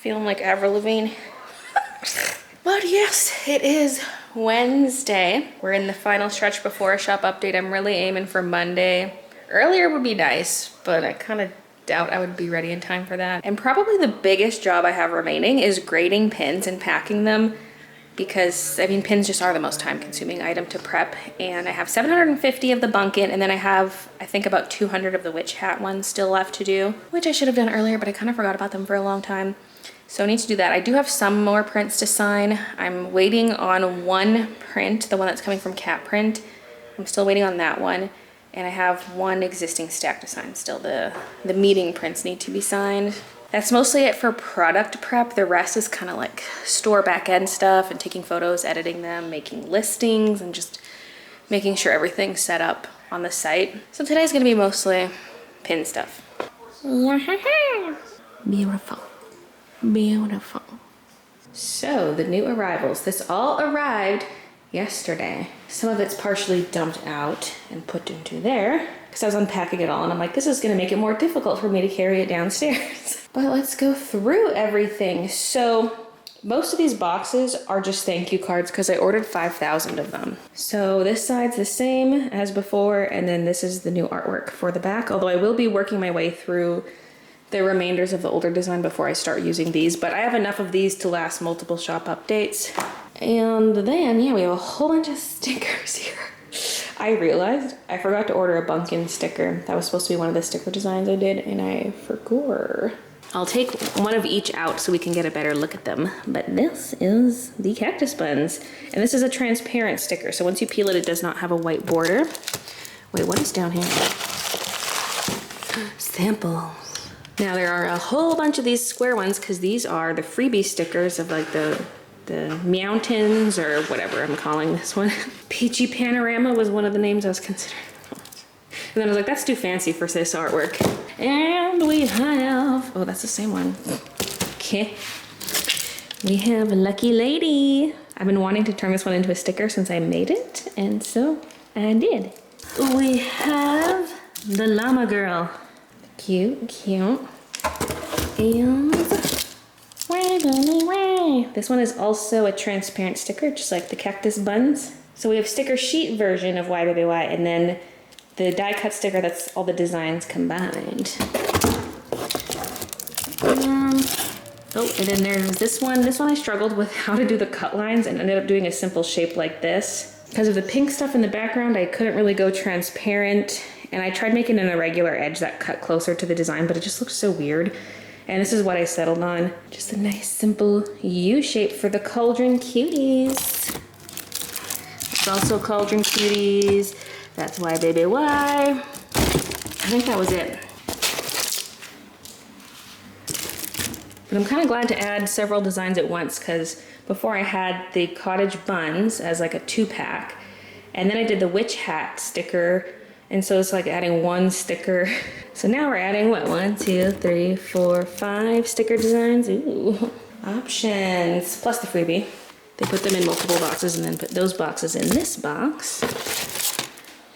Feeling like Avril Lavigne. But yes, it is Wednesday. We're in the final stretch before a shop update. I'm really aiming for Monday. Earlier would be nice, but I kind of doubt I would be ready in time for that. And probably the biggest job I have remaining is grading pins and packing them, because I mean, pins just are the most time consuming item to prep. And I have 750 of the bunkin, and then I have, I think, about 200 of the witch hat ones still left to do, which I should have done earlier, but I kind of forgot about them for a long time. So I need to do that. I do have some more prints to sign. I'm waiting on one print, the one that's coming from Cat Print. I'm still waiting on that one. And I have one existing stack to sign still. The meeting prints need to be signed. That's mostly it for product prep. The rest is kind of like store back end stuff and taking photos, editing them, making listings, and just making sure everything's set up on the site. So today's gonna be mostly pin stuff. Beautiful. Beautiful. So the new arrivals. This all arrived yesterday. Some of it's partially dumped out and put into there because I was unpacking it all and I'm like, this is gonna make it more difficult for me to carry it downstairs. But let's go through everything. So most of these boxes are just thank you cards because I ordered 5,000 of them. So this side's the same as before, and then this is the new artwork for the back, although I will be working my way through the remainders of the older design before I start using these, but I have enough of these to last multiple shop updates. And then, yeah, we have a whole bunch of stickers here. I realized I forgot to order a bunkin sticker. That was supposed to be one of the sticker designs I did, and I forgot. I'll take one of each out so we can get a better look at them. But this is the cactus buns. And this is a transparent sticker, so once you peel it, it does not have a white border. Wait, what is down here? Samples. Now there are a whole bunch of these square ones because these are the freebie stickers of like the mountains or whatever I'm calling this one. Peachy Panorama was one of the names I was considering. And then I was like, that's too fancy for this artwork. And we have, oh, that's the same one. Okay. We have a Lucky Lady. I've been wanting to turn this one into a sticker since I made it, and so I did. We have the Llama Girl. Cute, cute. And this one is also a transparent sticker, just like the cactus buns. So we have sticker sheet version of Why Baby Why, and then the die cut sticker that's all the designs combined. Oh, and then there's this one. This one I struggled with how to do the cut lines and ended up doing a simple shape like this. Because of the pink stuff in the background, I couldn't really go transparent. And I tried making an irregular edge that cut closer to the design, but it just looked so weird. And this is what I settled on. Just a nice, simple U shape for the Cauldron Cuties. It's also Cauldron Cuties. That's Why Baby Why. I think that was it. But I'm kind of glad to add several designs at once because before I had the cottage buns as like a 2-pack. And then I did the witch hat sticker. And so it's like adding one sticker. So now we're adding what? 1, 2, 3, 4, 5 sticker designs. Ooh. Options. Plus the freebie. They put them in multiple boxes and then put those boxes in this box.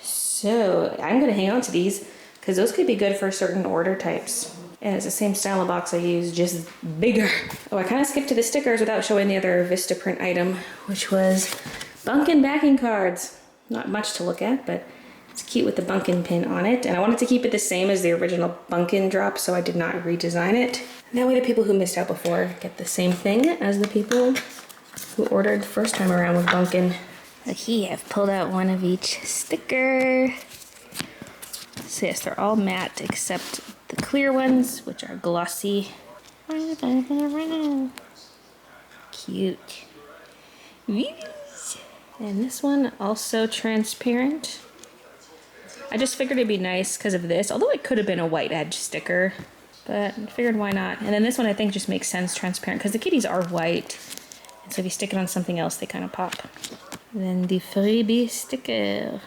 So I'm gonna hang on to these because those could be good for certain order types. And it's the same style of box I use, just bigger. Oh, I kind of skipped to the stickers without showing the other Vistaprint item, which was bunkin backing cards. Not much to look at, but it's cute with the bunkin pin on it. And I wanted to keep it the same as the original bunkin drop, so I did not redesign it. That way the people who missed out before get the same thing as the people who ordered the first time around with bunkin. Okay, I've pulled out one of each sticker. So yes, they're all matte except the clear ones, which are glossy. Cute. And this one also transparent. I just figured it'd be nice because of this, although it could have been a white edge sticker, but I figured why not. And then this one I think just makes sense transparent because the kitties are white. And so if you stick it on something else, they kind of pop. And then the freebie sticker.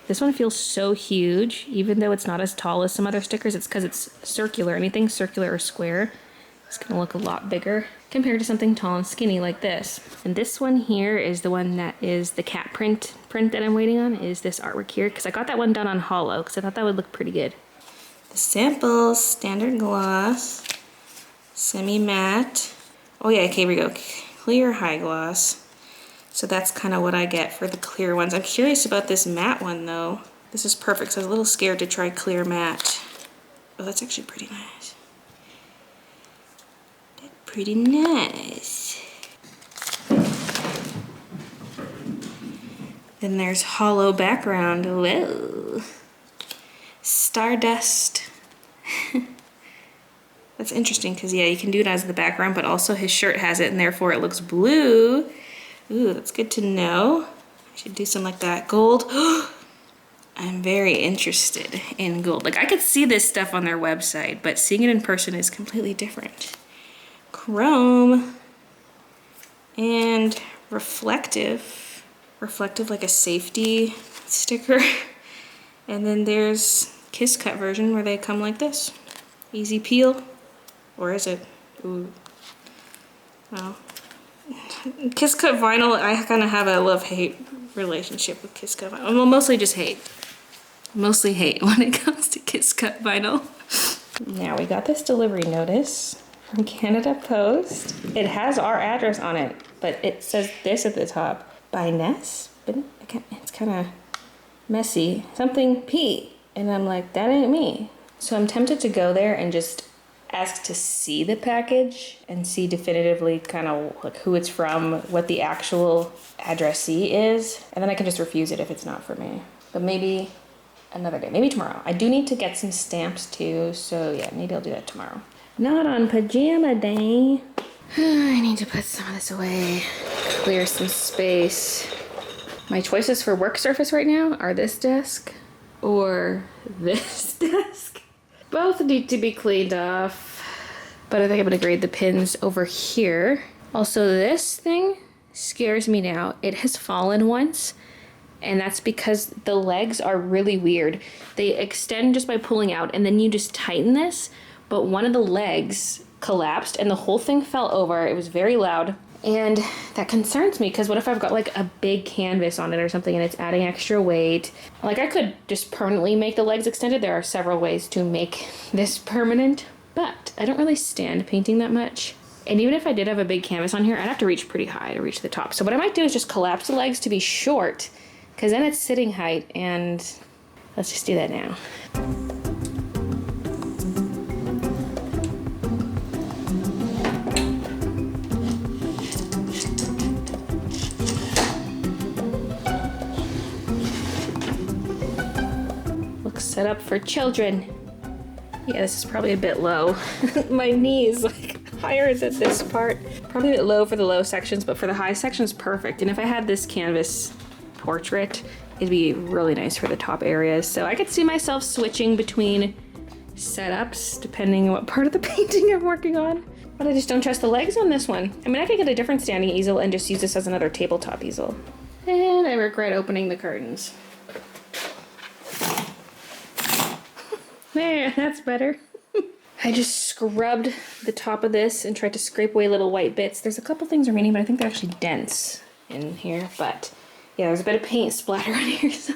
This one feels so huge, even though it's not as tall as some other stickers. It's because it's circular. Anything circular or square, it's gonna look a lot bigger compared to something tall and skinny like this. And this one here is the one that is the cat print that I'm waiting on, is this artwork here, because I got that one done on hollow because I thought that would look pretty good. The samples, standard gloss. Semi-matte. Oh yeah, okay, here we go. Clear high gloss. So that's kind of what I get for the clear ones. I'm curious about this matte one though. This is perfect, so I was a little scared to try clear matte. Oh, that's actually pretty nice. That's pretty nice. Then there's hollow background. Whoa. Stardust. That's interesting because yeah, you can do it as the background, but also his shirt has it and therefore it looks blue. Ooh, that's good to know. I should do some like that. Gold. I'm very interested in gold. Like I could see this stuff on their website, but seeing it in person is completely different. Chrome and reflective. Reflective like a safety sticker. And then there's Kiss Cut version where they come like this. Easy peel. Or is it? Ooh. Oh. Kiss Cut vinyl, I kind of have a love-hate relationship with Kiss Cut vinyl. Well, mostly just hate. Mostly hate when it comes to Kiss Cut vinyl. Now we got this delivery notice from Canada Post. It has our address on it, but it says this at the top. By Ness? But it's kind of messy. Something P. And I'm like, that ain't me. So I'm tempted to go there and just ask to see the package and see definitively kind of like who it's from, what the actual addressee is, and then I can just refuse it if it's not for me. But maybe another day, maybe tomorrow. I do need to get some stamps too, so yeah, maybe I'll do that tomorrow. Not on pajama day. I need to put some of this away, clear some space. My choices for work surface right now are this desk or this desk. Both need to be cleaned off, but I think I'm gonna grade the pins over here. Also, this thing scares me now. It has fallen once, and that's because the legs are really weird. They extend just by pulling out, and then you just tighten this, but one of the legs collapsed and the whole thing fell over. It was very loud. And that concerns me because what if I've got like a big canvas on it or something and it's adding extra weight? Like I could just permanently make the legs extended. There are several ways to make this permanent, but I don't really stand painting that much. And even if I did have a big canvas on here, I'd have to reach pretty high to reach the top. So what I might do is just collapse the legs to be short because then it's sitting height, and let's just do that now. Set up for children. Yeah, this is probably a bit low. My knee is like higher than this part. Probably a bit low for the low sections, but for the high sections, perfect. And if I had this canvas portrait, it'd be really nice for the top areas. So I could see myself switching between setups depending on what part of the painting I'm working on. But I just don't trust the legs on this one. I mean, I could get a different standing easel and just use this as another tabletop easel. And I regret opening the curtains. There, that's better. I just scrubbed the top of this and tried to scrape away little white bits. There's a couple things remaining, but I think they're actually dents in here. But yeah, there's a bit of paint splatter on here, so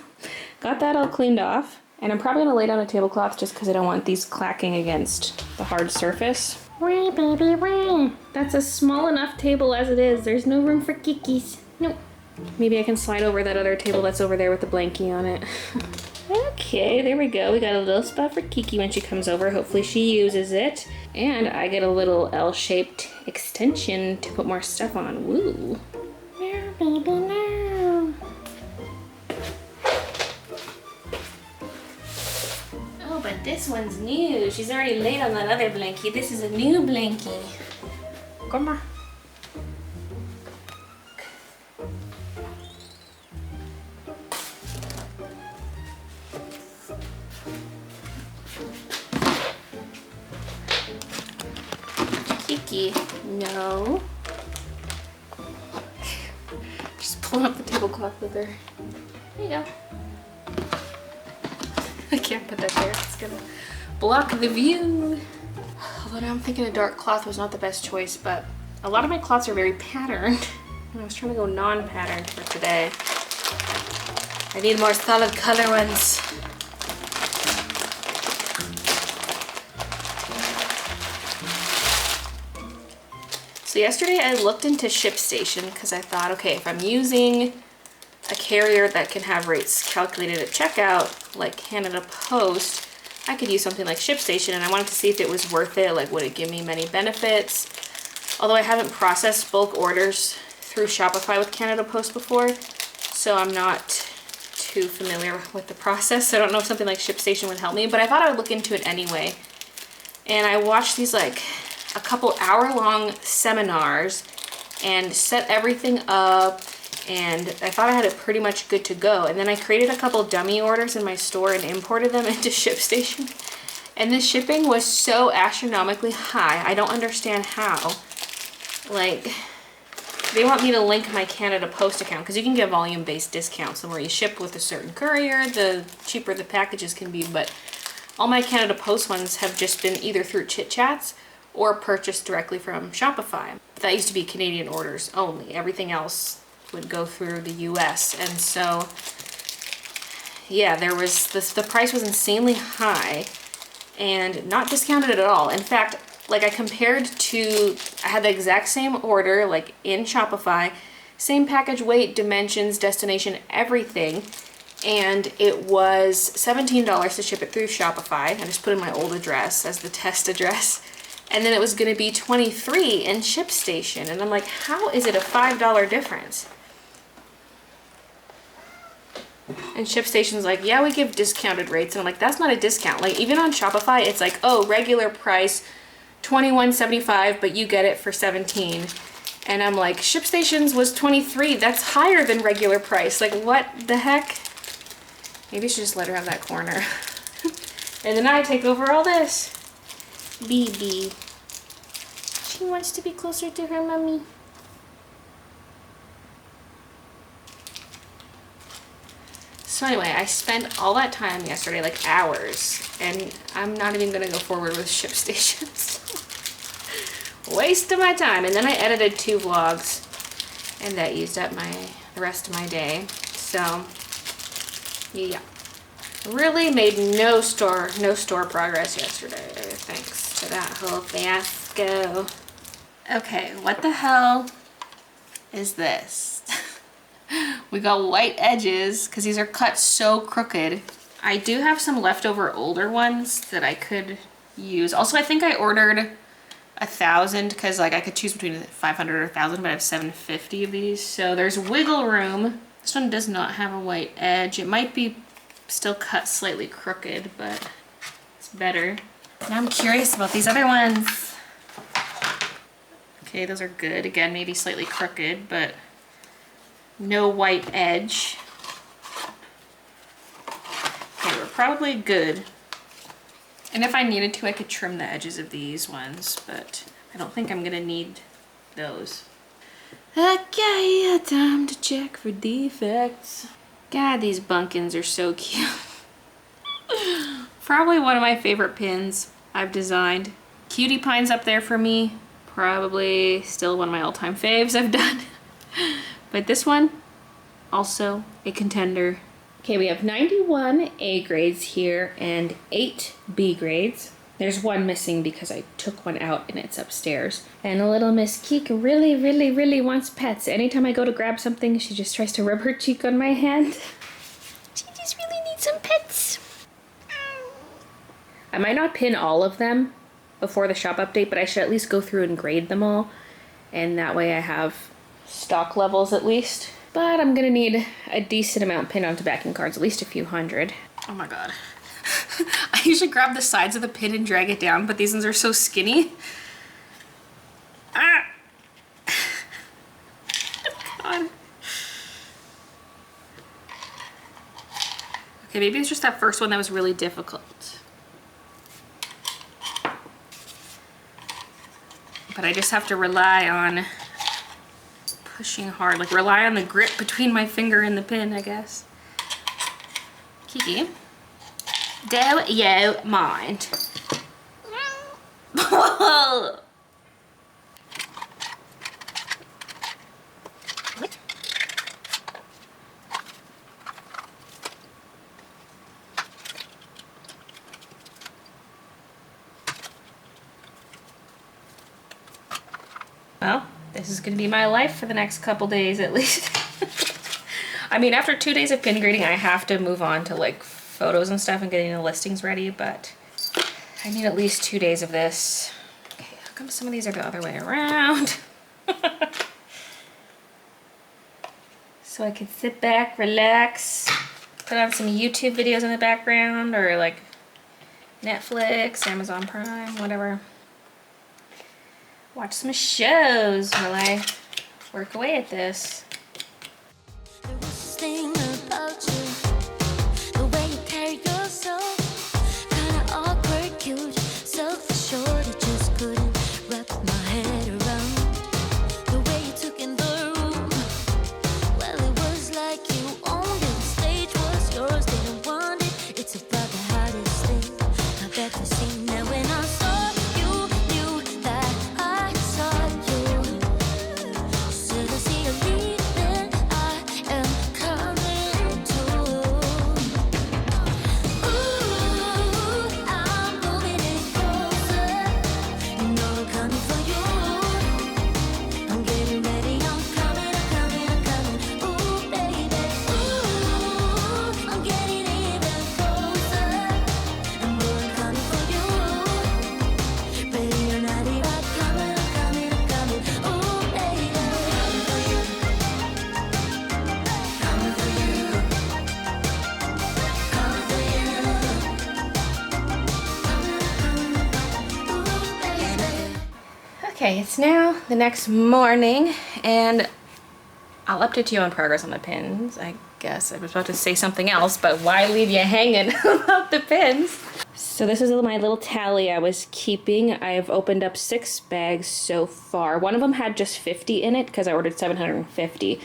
got that all cleaned off. And I'm probably gonna lay down a tablecloth just because I don't want these clacking against the hard surface. Wee, baby, wee. That's a small enough table as it is. There's no room for kikis. Nope. Maybe I can slide over that other table that's over there with the blankie on it. Okay, there we go. We got a little spot for Kiki when she comes over. Hopefully she uses it. And I get a little L-shaped extension to put more stuff on. Woo. No, baby, no. Oh, but this one's new. She's already laid on that other blankie. This is a new blankie. Come on. No. Just pulling up the tablecloth with her. There you go. I can't put that there. It's gonna block the view. Although now I'm thinking a dark cloth was not the best choice, but a lot of my cloths are very patterned. And I was trying to go non-patterned for today. I need more solid color ones. So yesterday I looked into ShipStation because I thought, okay, if I'm using a carrier that can have rates calculated at checkout, like Canada Post, I could use something like ShipStation, and I wanted to see if it was worth it, like would it give me many benefits? Although I haven't processed bulk orders through Shopify with Canada Post before, so I'm not too familiar with the process. So I don't know if something like ShipStation would help me, but I thought I would look into it anyway. And I watched these like a couple hour-long seminars and set everything up, and I thought I had it pretty much good to go. And then I created a couple dummy orders in my store and imported them into ShipStation. And the shipping was so astronomically high. I don't understand how. Like, they want me to link my Canada Post account because you can get volume-based discounts. The more you ship with a certain courier, the cheaper the packages can be. But all my Canada Post ones have just been either through Chit Chats or purchased directly from Shopify. That used to be Canadian orders only. Everything else would go through the US. And so, yeah, there was this, the price was insanely high and not discounted at all. In fact, like I compared to, I had the exact same order, like in Shopify, same package, weight, dimensions, destination, everything. And it was $17 to ship it through Shopify. I just put in my old address as the test address. And then it was gonna be $23 in ShipStation. And I'm like, how is it a $5 difference? And ShipStation's like, yeah, we give discounted rates. And I'm like, that's not a discount. Like even on Shopify, it's like, oh, regular price, $21.75, but you get it for $17. And I'm like, ShipStation's was $23. That's higher than regular price. Like what the heck? Maybe I should just let her have that corner. And then I take over all this. BB. She wants to be closer to her mommy. So anyway, I spent all that time yesterday, like hours, and I'm not even gonna go forward with ShipStations. Waste of my time. And then I edited 2 vlogs, and that used up the rest of my day. So yeah, really made no store progress yesterday, thanks to that whole fiasco. Okay, what the hell is this? We got white edges because these are cut so crooked. I do have some leftover older ones that I could use. Also, I think I ordered 1,000 because like I could choose between 500 or 1,000, but I have 750 of these. So there's wiggle room. This one does not have a white edge. It might be still cut slightly crooked, but it's better. Now I'm curious about these other ones. Okay, those are good. Again, maybe slightly crooked, but no white edge. Okay, we're probably good. And if I needed to, I could trim the edges of these ones, but I don't think I'm gonna need those. Okay, time to check for defects. God, these bunkins are so cute. Probably one of my favorite pins I've designed. Cutie Pine's up there for me. Probably still one of my all-time faves I've done. But this one, also a contender. Okay, we have 91 A grades here and 8 B grades. There's one missing because I took one out and it's upstairs. And little Miss Keek really wants pets. Anytime I go to grab something, she just tries to rub her cheek on my hand. She just really needs some pets. I might not pin all of them before the shop update, but I should at least go through and grade them all. And that way I have stock levels at least. But I'm gonna need a decent amount pinned onto backing cards, at least a few hundred. Oh my god. I usually grab the sides of the pin and drag it down, but these ones are so skinny. Ah! God. Okay, maybe it's just that first one that was really difficult. But I just have to rely on pushing hard, like rely on the grip between my finger and the pin, I guess. Kiki, do you mind? Whoa! Well, This is gonna be my life for the next couple days at least. I mean, after 2 days of pin grading, I have to move on to like photos and stuff and getting the listings ready, but I need at least 2 days of this. Okay, how come some of these are the other way around? So I can sit back, relax, put on some YouTube videos in the background, or like Netflix, Amazon Prime, whatever. Watch some shows while I work away at this. There was this thing about you, the way you carry yourself, kinda awkward, cute, self-assured. I just couldn't wrap my head around the way you took in the room. Well, it was like you owned it, the stage was yours, didn't want it. It's about the hardest thing I've ever seen. Now when I saw you, knew that I saw you. Still I see you leaving, I am coming too. Ooh, I'm moving in closer. You know I'm coming for you. I'm getting ready, I'm coming, I'm coming, I'm coming. Ooh, baby, ooh, I'm getting even closer. And boy, I'm coming for you. Ready or not, here I come, I'm coming, I'm coming. Ooh, baby, coming for you. Coming for you. Coming for you. Ooh, baby. Okay, it's now the next morning, and I'll update you on progress on the pins. I guess I was about to say something else, but why leave you hanging about the pins? So this is my little tally I was keeping. I've opened up 6 bags so far. One of them had just 50 in it because I ordered 750.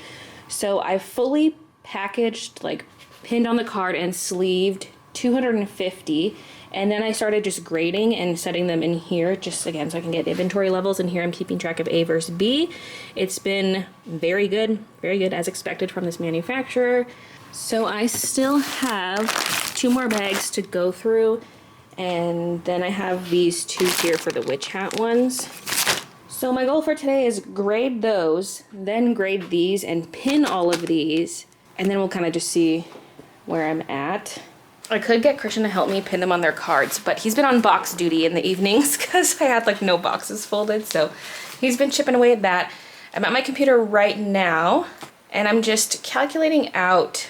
So I fully packaged, like pinned on the card and sleeved 250. And then I started just grading and setting them in here, just again, so I can get inventory levels. And here I'm keeping track of A versus B. It's been very good as expected from this manufacturer. So I still have 2 more bags to go through. And then I have these 2 here for the witch hat ones. So my goal for today is grade those, then grade these and pin all of these. And then we'll kind of just see where I'm at. I could get Christian to help me pin them on their cards, but he's been on box duty in the evenings because I had like no boxes folded. So he's been chipping away at that. I'm at my computer right now and I'm just calculating out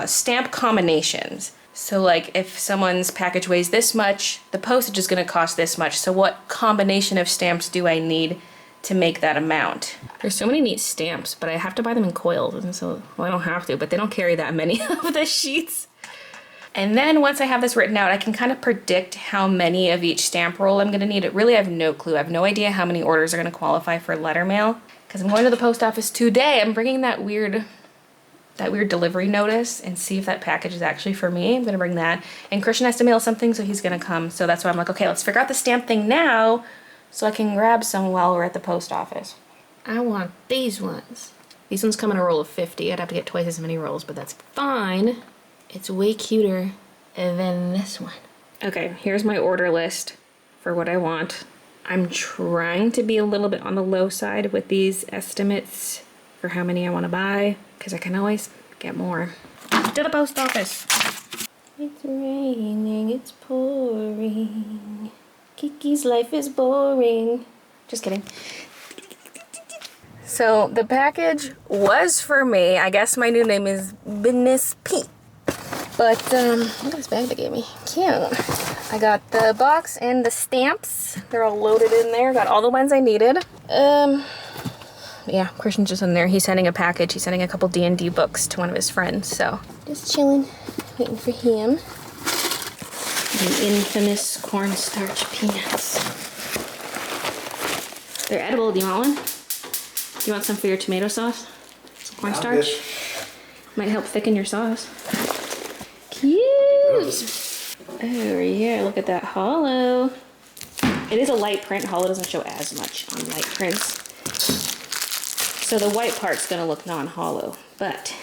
stamp combinations. So like if someone's package weighs this much, the postage is going to cost this much. So what combination of stamps do I need to make that amount? There's so many neat stamps, but I have to buy them in coils. And so, well, I don't have to, but they don't carry that many of the sheets. And then once I have this written out, I can kind of predict how many of each stamp roll I'm going to need. Really, I have no clue. I have no idea how many orders are going to qualify for letter mail because I'm going to the post office today. I'm bringing that weird delivery notice and see if that package is actually for me. I'm going to bring that. And Christian has to mail something, so he's going to come. So that's why I'm like, okay, let's figure out the stamp thing now so I can grab some while we're at the post office. I want these ones. These ones come in a roll of 50. I'd have to get twice as many rolls, but that's fine. It's way cuter than this one. Okay, here's my order list for what I want. I'm trying to be a little bit on the low side with these estimates for how many I want to buy, because I can always get more. To the post office. It's raining, it's pouring. Kiki's life is boring. Just kidding. So the package was for me. I guess my new name is Business P. But, look at this bag they gave me. Cute. I got the box and the stamps. They're all loaded in there. Got all the ones I needed. Yeah, Christian's just in there. He's sending a package. He's sending a couple D&D books to one of his friends, so. Just chilling, waiting for him. The infamous cornstarch peanuts. They're edible. Do you want one? Do you want some for your tomato sauce? Some cornstarch? Might help thicken your sauce. Cute! Over here, look at that hollow. It is a light print. Hollow doesn't show as much on light prints. So the white part's gonna look non-hollow, but.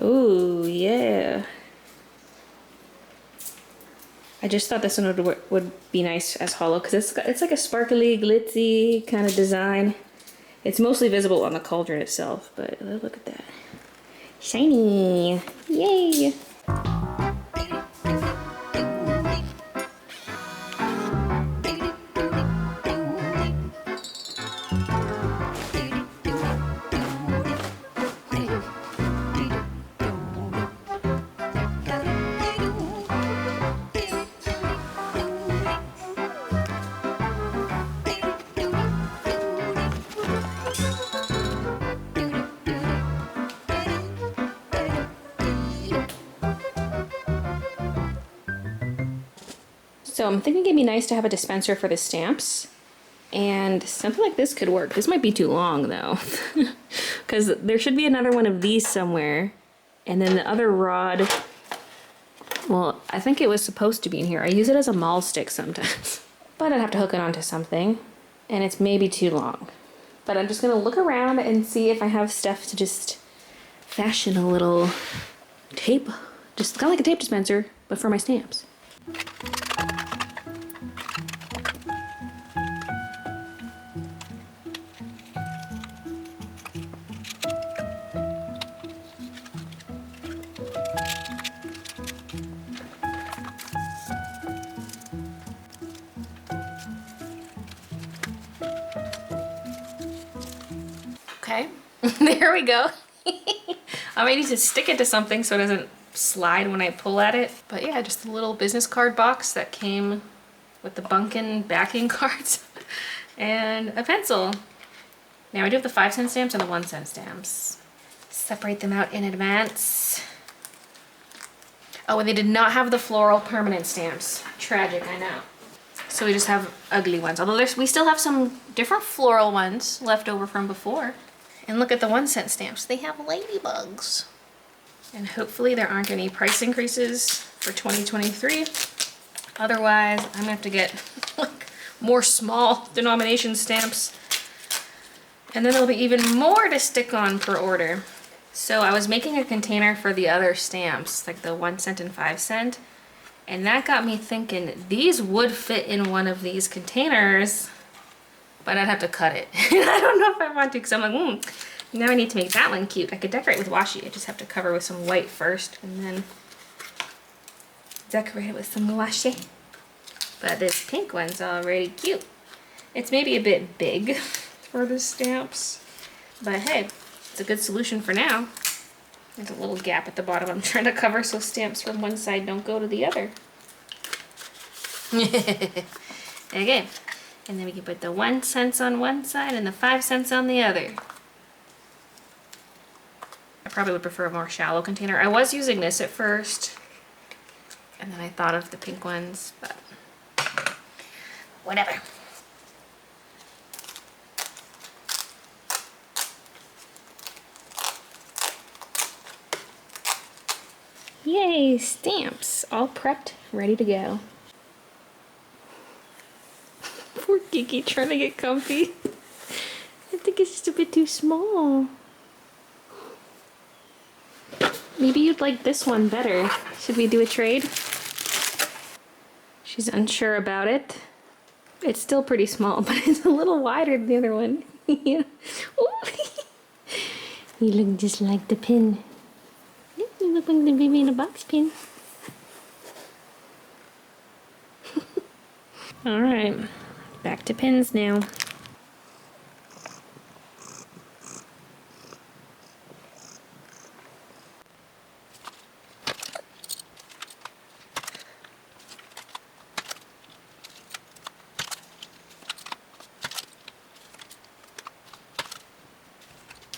Ooh, yeah. I just thought this one would be nice as hollow because it's like a sparkly, glitzy kind of design. It's mostly visible on the cauldron itself, but look at that. Shiny! Yay! So I'm thinking it'd be nice to have a dispenser for the stamps, and something like this could work. This might be too long though, because there should be another one of these somewhere, and then the other rod, well, I think it was supposed to be in here. I use it as a maul stick sometimes, but I'd have to hook it onto something, and it's maybe too long. But I'm just gonna look around and see if I have stuff to just fashion a little tape, just kind of like a tape dispenser, but for my stamps. Okay, there we go. I might need to stick it to something so it doesn't slide when I pull at it. But yeah, just a little business card box that came with the bunkin backing cards and a pencil. Now I do have the 5-cent stamps and the 1-cent stamps. Separate them out in advance. Oh, and they did not have the floral permanent stamps. Tragic, I know. So we just have ugly ones. Although we still have some different floral ones left over from before. And look at the 1-cent stamps. They have ladybugs. And hopefully there aren't any price increases for 2023. Otherwise, I'm gonna have to get like more small denomination stamps. And then there'll be even more to stick on per order. So I was making a container for the other stamps, like the 1-cent and 5-cent. And that got me thinking, these would fit in one of these containers, but I'd have to cut it. And I don't know if I want to, because I'm like, now I need to make that one cute. I could decorate with washi. I just have to cover with some white first and then decorate it with some washi. But this pink one's already cute. It's maybe a bit big for the stamps, but hey, it's a good solution for now. There's a little gap at the bottom I'm trying to cover so stamps from one side don't go to the other. Okay, and then we can put the 1 cent on one side and the 5 cents on the other. I probably would prefer a more shallow container. I was using this at first, and then I thought of the pink ones, but whatever. Yay, stamps, all prepped, ready to go. Poor Kiki trying to get comfy. I think it's just a bit too small. Maybe you'd like this one better. Should we do a trade? She's unsure about it. It's still pretty small, but it's a little wider than the other one. Yeah. You look just like the pin. You look like the baby in a box pin. Alright, back to pins now.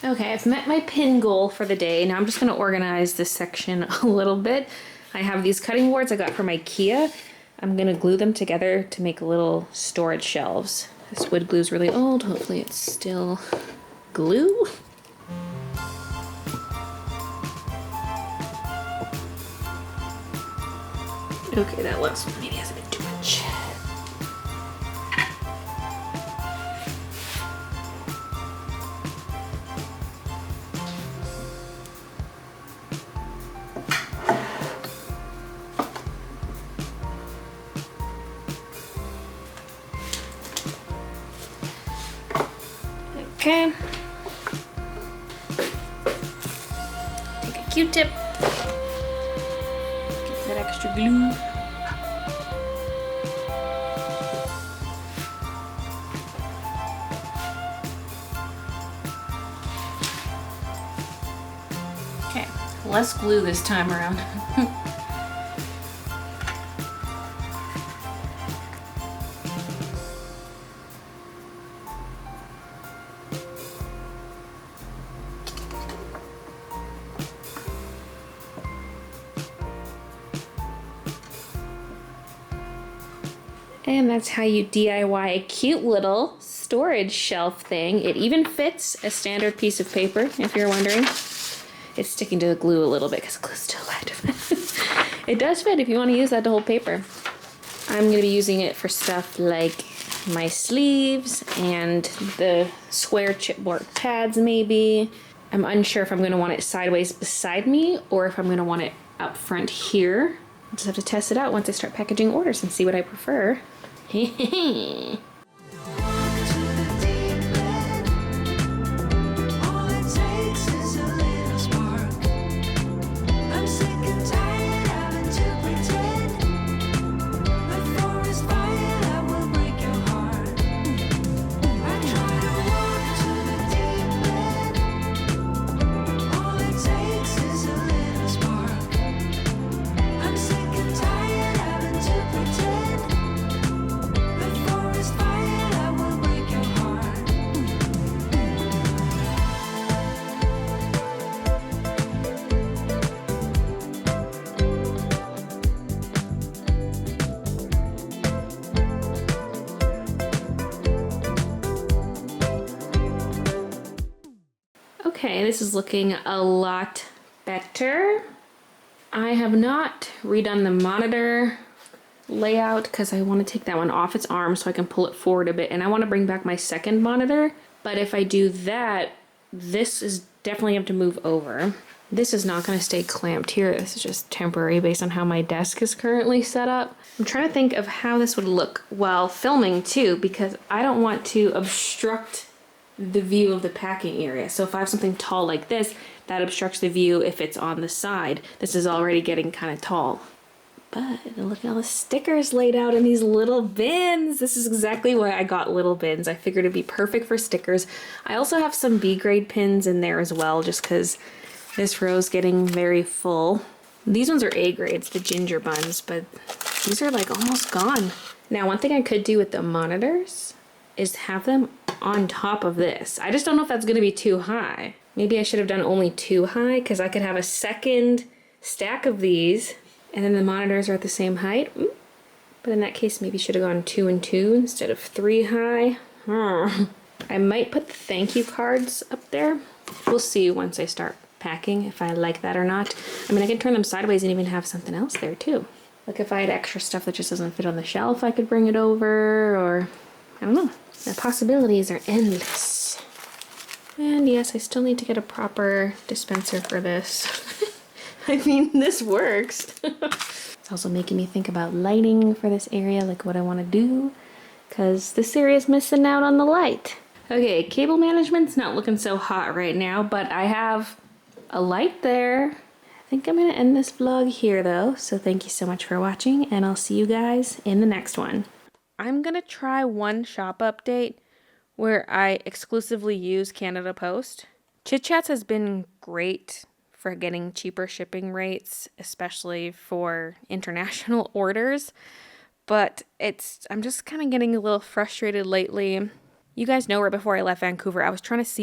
Okay, I've met my pin goal for the day. Now I'm just going to organize this section a little bit. I have these cutting boards I got from IKEA. I'm going to glue them together to make little storage shelves. This wood glue is really old. Hopefully it's still glue. Okay, that looks maybe has a bit too much. Q-tip. Get that extra glue. Okay, less glue this time around. And that's how you DIY a cute little storage shelf thing. It even fits a standard piece of paper, if you're wondering. It's sticking to the glue a little bit because the glue's still wet. It does fit if you want to use that to hold paper. I'm going to be using it for stuff like my sleeves and the square chipboard pads maybe. I'm unsure if I'm going to want it sideways beside me or if I'm going to want it up front here. I'll just have to test it out once I start packaging orders and see what I prefer. Okay, this is looking a lot better. I have not redone the monitor layout because I want to take that one off its arm so I can pull it forward a bit, and I want to bring back my second monitor. But if I do that, this is definitely have to move over. This is not going to stay clamped here. This is just temporary based on how my desk is currently set up. I'm trying to think of how this would look while filming too, because I don't want to obstruct the view of the packing area. So if I have something tall like this, that obstructs the view if it's on the side. This is already getting kind of tall. But look at all the stickers laid out in these little bins. This is exactly why I got little bins. I figured it'd be perfect for stickers. I also have some B grade pins in there as well, just because this row's getting very full. These ones are A grades, the ginger buns, but these are like almost gone. Now, one thing I could do with the monitors is have them on top of this. I just don't know if that's gonna be too high. Maybe I should have done only 2 high, because I could have a second stack of these and then the monitors are at the same height. But in that case, maybe should have gone 2 and 2 instead of 3 high. I might put the thank you cards up there. We'll see once I start packing if I like that or not. I mean, I can turn them sideways and even have something else there too. Like if I had extra stuff that just doesn't fit on the shelf, I could bring it over, or I don't know. The possibilities are endless. And yes, I still need to get a proper dispenser for this. I mean, this works. It's also making me think about lighting for this area, like what I want to do, because this area is missing out on the light. Okay, cable management's not looking so hot right now, but I have a light there. I think I'm going to end this vlog here though, so thank you so much for watching, and I'll see you guys in the next one. I'm going to try one shop update where I exclusively use Canada Post. Chit Chats has been great for getting cheaper shipping rates, especially for international orders, but I'm just kind of getting a little frustrated lately. You guys know right before I left Vancouver, I was trying to see